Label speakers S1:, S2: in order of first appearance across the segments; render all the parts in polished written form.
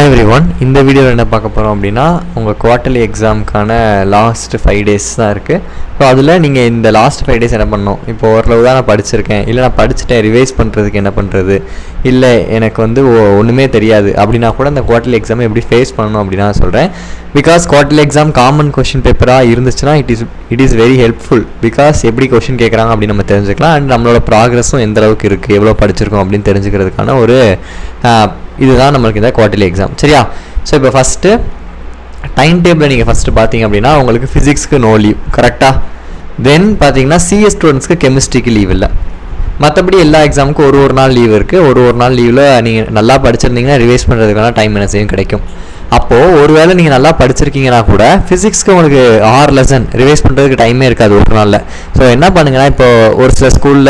S1: Hi everyone, இந்த வீடியோவில் என்ன பார்க்க போகிறோம் அப்படின்னா உங்கள் குவார்ட்டர்லி எக்ஸாமுக்கான லாஸ்ட் 5 days தான் இருக்குது. ஸோ அதில் நீங்கள் இந்த லாஸ்ட் 5 days என்ன பண்ணணும், இப்போ ஓரளவு தான் நான் படிச்சிருக்கேன், இல்லை நான் படிச்சுட்டேன், ரிவைஸ் பண்ணுறதுக்கு என்ன பண்ணுறது, இல்லை எனக்கு வந்து ஒன்றுமே தெரியாது அப்படின்னா கூட அந்த குவார்ட்டர்லி எக்ஸாமை எப்படி ஃபேஸ் பண்ணணும் அப்படின்னு நான் சொல்கிறேன். Because quarterly exam common question பேப்பராக இருந்துச்சுன்னா it is very helpful. Because எப்படி கொஷின் கேட்குறாங்க அப்படின்னு நம்ம தெரிஞ்சுக்கலாம். அண்ட் நம்மளோட ப்ராக்ரஸும் எந்த அளவுக்கு இருக்குது, எவ்வளோ படிச்சிருக்கோம் அப்படின்னு தெரிஞ்சுக்கிறதுக்கான ஒரு இதுதான் நம்மளுக்கு இந்த குவார்ட்டர்லி எக்ஸாம். சரியா? ஸோ இப்போ ஃபஸ்ட்டு டைம் டேபிளில் நீங்கள் ஃபஸ்ட்டு பார்த்தீங்க அப்படின்னா உங்களுக்கு ஃபிசிக்ஸ்க்கு நோ லீவ், கரெக்டாக? தென் பார்த்தீங்கன்னா சிஎஸ் ஸ்டூடெண்ட்ஸ்க்கு கெமிஸ்ட்ரிக்கு லீவ் இல்லை. மற்றபடி எல்லா எக்ஸாமுக்கும் ஒரு நாள் லீவ் இருக்குது. ஒரு நாள் லீவில் நீங்கள் நல்லா படிச்சிருந்தீங்கன்னா ரிவைஸ் பண்ணுறதுக்கான டைம் என்ன செய்யும் கிடைக்கும். அப்போது ஒருவேளை நீங்கள் நல்லா படிச்சிருக்கீங்கன்னா கூட ஃபிசிக்ஸ்க்கு உங்களுக்கு 6 லெசன் ரிவைஸ் பண்ணுறதுக்கு டைமே இருக்காது ஒரு நாளில். ஸோ என்ன பண்ணுங்கன்னா, இப்போ ஒரு சில ஸ்கூலில்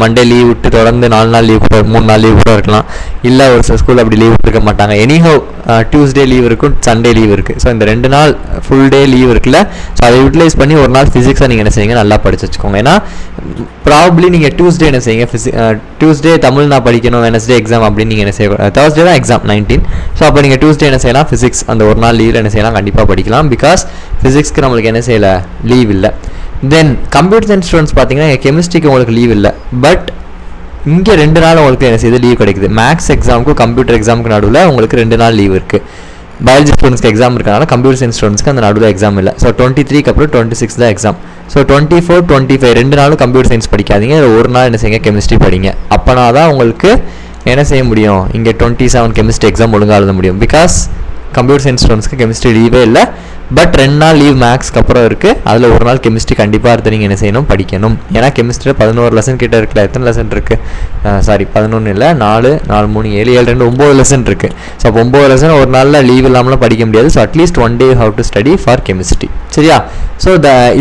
S1: மண்டே லீவ் விட்டு தொடர்ந்து 4 நாள் லீவ் கூட 3 நாள் லீவ் கூட இருக்கலாம். இல்லை ஒரு சில ஸ்கூல் அப்படி லீவ் விட்டுருக்க மாட்டாங்க. எனிஹோ டியூஸ்டே லீவ் இருக்கும், சண்டே லீவ் இருக்குது. ஸோ இந்த 2 நாள் ஃபுல் டே லீவ் இருக்குல்ல, ஸோ அதை யூட்டிலைஸ் பண்ணி ஒரு நாள் ஃபிசிக்ஸை நீங்கள் என்ன செய்யுங்க, நல்லா படிச்சு வச்சுக்கோங்க. ஏன்னா ப்ராபப்ளி நீங்கள் டியூஸ்டே என்ன செய்யுங்க, டியூஸ்டே தமிழ் நான் படிக்கணும், வெனஸ்டே எக்ஸாம் அப்படின்னு நீங்கள் என்ன செய்ய, தேர்ஸ்டே தான் எக்ஸாம் 19. ஸோ அப்போ நீங்கள் டியூஸ்டே என்ன செய்யலாம், ஃபிசிக்ஸ் அந்த ஒரு நாள் லீவில் என்ன செய்யலாம், கண்டிப்பாக படிக்கலாம். பிகாஸ் ஃபிசிக்ஸ்க்கு நம்மளுக்கு என்ன செய்யலை, லீவ் இல்லை. தென் கம்ப்யூட்டர் சயின்ஸ் ஸ்டூடெண்ட்ஸ் பார்த்தீங்கன்னா கெமிஸ்ட்ரிக்கு உங்களுக்கு லீவ் இல்லை. பட் இங்கே 2 நாள் உங்களுக்கு என்ன செய்யுது, லீவ் கிடைக்குது. மேக்ஸ் எக்ஸாமுக்கும் கம்ப்யூட்டர் எக்ஸாமுக்கு நடுவில் உங்களுக்கு 2 நாள் லீவ் இருக்குது. பயாலஜி ஸ்டூடெண்ட்ஸ்க்கு எக்ஸாம் இருக்கனால கம்ப்யூட்டர் சயின்ஸ் ஸ்டூடெண்ட்ஸ்க்கு அந்த நடுவில் எக்ஸாம் இல்லை. ஸோ 23க்கு அப்புறம் 26 தான் எக்ஸாம். ஸோ 24, 25 2 நாளும் கம்ப்யூட்டர் சயின்ஸ் படிக்காதீங்க. ஒரு நாள் என்ன செய்யுங்க, கெமிஸ்ட்ரி படிங்க. அப்போனா தான் உங்களுக்கு என்ன செய்ய முடியும், இங்கே 27 கெமிஸ்ட்ரி எக்ஸாம் ஒழுங்காக எழுத முடியும். பிகாஸ் கம்ப்யூட்டர் சயின்ஸ் ஸ்டூடெண்ட்ஸ்க்கு கெமிஸ்ட்ரி லீவே இல்லை. பட் 2 நாள் லீவ் மேக்ஸ்க்கு அப்புறம் இருக்குது. அதில் ஒரு நாள் கெமிஸ்ட்ரி கண்டிப்பாக எடுத்து நீங்கள் என்ன செய்யணும், படிக்கணும். ஏன்னா கெமிஸ்ட்ரியில் 11 லெசன் கிட்ட இருக்குல்ல. எத்தனை லெசன் இருக்குது, சாரி 11 இல்லை, 4, 4, 3, 7, 7, 2, 9 லெசன் இருக்குது. ஸோ அப்போ 9 லெசன் ஒரு நாளில் லீவ் இல்லாமலாம் படிக்க முடியாது. So at least 1 day have to study for chemistry. சரியா? ஸோ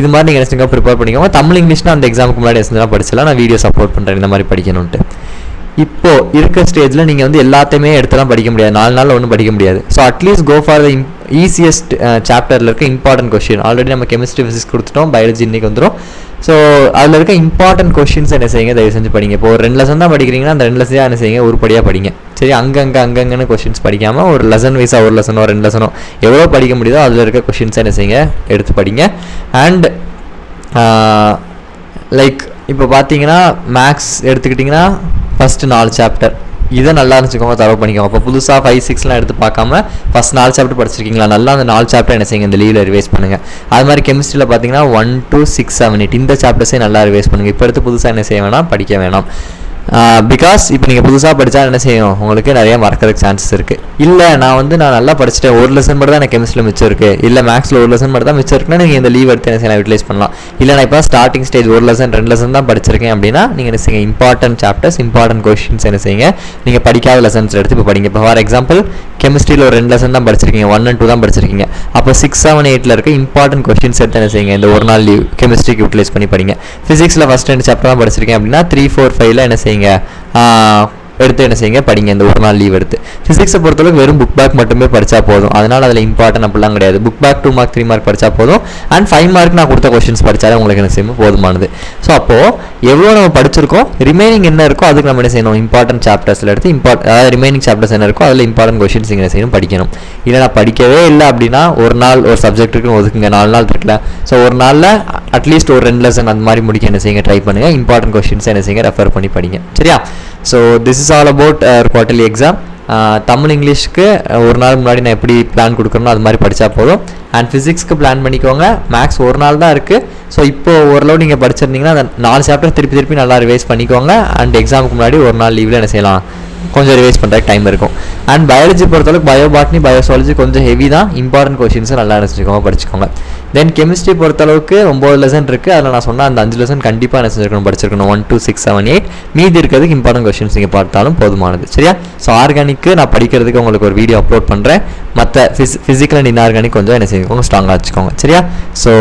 S1: இது மாதிரி நீங்கள் என்ன ப்ரிப்பேர் பண்ணிக்கோங்க. தமிழ் இங்கிலீஷ்னா அந்த எக்ஸாமுக்கு முன்னாடி எல்லாம் படிச்சலாம். நான் வீடியோ சப்போர்ட் பண்ணுறேன் இந்த மாதிரி படிக்கணும்ட்டு. இப்போ இருக்க ஸ்டேஜில் நீங்கள் வந்து எல்லாத்தையுமே எடுத்துலாம் படிக்க முடியாது, 4 நாளில் ஒன்றும் படிக்க முடியாது. So at least go for the easiest சாப்டரில் இருக்க இம்பார்ட்டன்ட் கொஸ்டின். ஆல்ரெடி நம்ம கெமிஸ்ட்ரி ஃபிசிக்ஸ் கொடுத்துட்டோம், பயாலஜி இன்னைக்கு வந்துடும். ஸோ அதில் இருக்க இம்பார்ட்டன்ட் கொஸ்டின்ஸ் என்ன செய்யுங்க, தயவு செஞ்சு படிங்க. இப்போ ஒரு 2 லெசன் தான் படிக்கிறீங்கன்னா அந்த 2 லெசன் என்ன செய்யுங்க, உருப்படியாக படிங்க. சரி? அங்கங்கன்னு கொஸ்டின்ஸ் படிக்காமல் ஒரு லெசன் வைஸாக 1 லெசனோ 2 லெசனோ எவ்வளோ படிக்க முடியுதோ அதில் இருக்க கொஸ்டின்ஸை என்ன செய்யுங்க, எடுத்து படிங்க. அண்ட் லைக் இப்போ பார்த்தீங்கன்னா மேக்ஸ் எடுத்துக்கிட்டிங்கன்னா ஃபஸ்ட்டு 4 சாப்டர் இதை நல்லா இருந்துச்சுக்கோங்க, தரவு பண்ணிக்கோங்க. இப்போ புதுசாக 5, 6லாம் எடுத்து பார்க்காம ஃபஸ்ட் 4 சாப்டர் படிச்சிருக்கீங்களா, நல்லா அந்த 4 சாப்டர் என்ன செய்யுங்க, இந்த லீவில் ரிவைஸ் பண்ணுங்கள். அது மாதிரி கெமிஸ்ட்ரியில் பார்த்தீங்கன்னா 1, 2, 6, 7, 8 இந்த சாப்டர்ஸே நல்லா ரிவைஸ் பண்ணுங்கள். இப்போ எடுத்து புதுசாக என்ன செய்ய வேணாம், படிக்க வேணாம். பிகாஸ் இப்போ நீங்கள் புதுசாக படித்தா என்ன செய்யும், உங்களுக்கு நிறைய மறக்கிறதுக்கு சான்சஸ் இருக்குது. இல்லை நான் நல்லா படிச்சுட்டேன், 1 லெசன் மட்டும் தான் எனக்கு கெமிஸ்ட்ரியில் மிச்சம் இருக்குது, இல்லை மேக்ஸில் 1 லெசன் மட்டும் தான் மிச்சம் இருக்குன்னா நீங்கள் இந்த லீவ் எடுத்து என்ன செய்யலாம், யூட்டிலைஸ் பண்ணலாம். இல்லை நான் இப்போ ஸ்டார்டிங் ஸ்டேஜ் 1 லெசன் 2 லெசன் தான் படிச்சிருக்கேன் அப்படின்னா நீங்கள் என்ன செய்யுங்க, இம்பார்ட்டன்ட் சாப்டர்ஸ் இம்பார்ட்டன்ட் கொஸ்டின்ஸ் என்ன செய்யுங்க, நீங்கள் படிக்காத லெசன்ஸ் எடுத்து இப்போ படிங்க. இப்போ ஃபார் எக்ஸாம்பிள் கெமிஸ்ட்ரியில் ஒரு 2 லெசன் தான் படிச்சிருக்கீங்க, 1 and 2 தான் படிச்சிருக்கீங்க. அப்போ 6, 7, 8ல் இருக்க இம்பார்ட்டன்ட் கொஸ்டின்ஸ் எடுத்து என்ன செய்யுங்க, இந்த ஒரு நாள் லீவ் கெமிஸ்ட்ரிக்கு யூட்டிலைஸ் பண்ணி படிங்க. ஃபிசிக்ஸில் ஃபஸ்ட் 2 சாப்டர் தான் படிச்சிருக்கேன் அப்படின்னா 3, 4, 5ல் என்ன செய்யுங்க, எடுத்து என்ன செய்யுங்க, படிங்க. இந்த ஒரு நாள் லீவ் எடுத்து ஃபிசிக்ஸை பொறுத்தளவுக்கு வெறும் புக் பேக் மட்டுமே படித்தா போதும். அதனால் அதில் இம்பார்ட்டன் அப்படிலாம் கிடையாது. புக் பேக் 2 மார்க் 3 மார்க் படித்தா போதும். அண்ட் 5 மார்க் நான் கொடுத்த கொஸ்டின்ஸ் படித்தாலே உங்களுக்கு என்ன செய்யணும், போதுமானது. ஸோ அப்போது எவ்வளோ நம்ம படிச்சிருக்கோம், ரிமைனிங் என்ன இருக்கோ அதுக்கு நம்ம என்ன செய்யணும், இம்பார்ட்டன்ட் சாப்டர்ஸில் எடுத்து அதாவது ரிமைனிங் சாப்டர்ஸ் என்ன இருக்கோ அதில் இம்பார்ட்டன்ட் கொஸ்டின்ஸ் என்ன செய்யணும், படிக்கணும். இல்லை நான் படிக்கவே இல்லை அப்படின்னா ஒரு நாள் ஒரு சப்ஜெக்ட்டுக்கு ஒதுக்குங்க, 4 நாள் இருக்குல்ல. ஸோ ஒரு நாளில் அட்லீஸ்ட் ஒரு 2 லெசன் அந்த மாதிரி முடிக்க என்ன செய்யுங்க, ட்ரை பண்ணுங்கள். இம்பார்ட்டன்ட் கொஸ்டின்ஸ் என்ன செய்யுங்க, ரெஃபர் பண்ணி படிங்க. சரியா? So this is all about quarterly exam. Tamil இங்கிலீஷ்க்கு ஒரு நாள் முன்னாடி நான் எப்படி பிளான் கொடுக்குறனோ அது மாதிரி படித்தா போதும். அண்ட் ஃபிசிக்ஸ்க்கு பிளான் பண்ணிக்கோங்க. மேக்ஸ் ஒரு நாள் தான் இருக்குது. ஸோ இப்போ ஓரளவு நீங்கள் படிச்சிருந்தீங்கன்னா அந்த 4 சாப்டர் திருப்பி நல்லா ரிவைஸ் பண்ணிக்கோங்க. அண்ட் எக்ஸாமுக்கு முன்னாடி ஒரு நாள் லீவில் என்ன செய்யலாம், கொஞ்சம் ரிவைஸ் பண்ணுறதுக்கு டைம் இருக்கும். அண்ட் பயாலஜி பொறுத்தளவுக்கு பயோபாட்னி பயோசாலஜி கொஞ்சம் ஹெவி தான், இம்பார்ட்டன்ட் கொஸ்டின்ஸை நல்லா நினச்சிக்கோங்க, படிச்சுக்கோங்க. தென் கெமிஸ்ட்ரி பொறுத்தளவுக்கு 9 லெசன் இருக்குது. அதில் நான் சொன்ன அந்த 5 லெசன் கண்டிப்பாக என்ன செஞ்சுருக்கணும், படிச்சிருக்கணும். 1, 2, 6, 7, 8 மீதி இருக்கிறதுக்கு இம்பார்ட்டன்ட் கொஸ்டின்ஸ் நீங்கள் பார்த்தாலும் போதுமானது. சரியா? ஸோ ஆர்கானிக்கு நான் படிக்கிறதுக்கு உங்களுக்கு ஒரு வீடியோ அப்லோட் பண்ணுறேன். மற்ற ஃபிசிக்கல் அண்ட் இன்ஆர்கானிக் கொஞ்சம் என்ன செஞ்சுக்கோங்க, ஸ்ட்ராங்காக வச்சுக்கோங்க. சரியா? So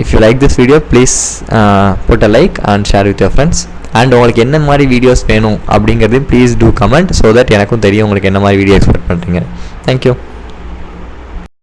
S1: if you like this video please put a like and share with your friends. And உங்களுக்கு என்ன மாதிரி வீடியோஸ் வேணும் அப்படிங்கிறது please do comment, so that எனக்கும் தெரியும் உங்களுக்கு என்ன மாதிரி வீடியோ எக்ஸ்பெக்ட் பண்ணுறீங்க. தேங்க்யூ.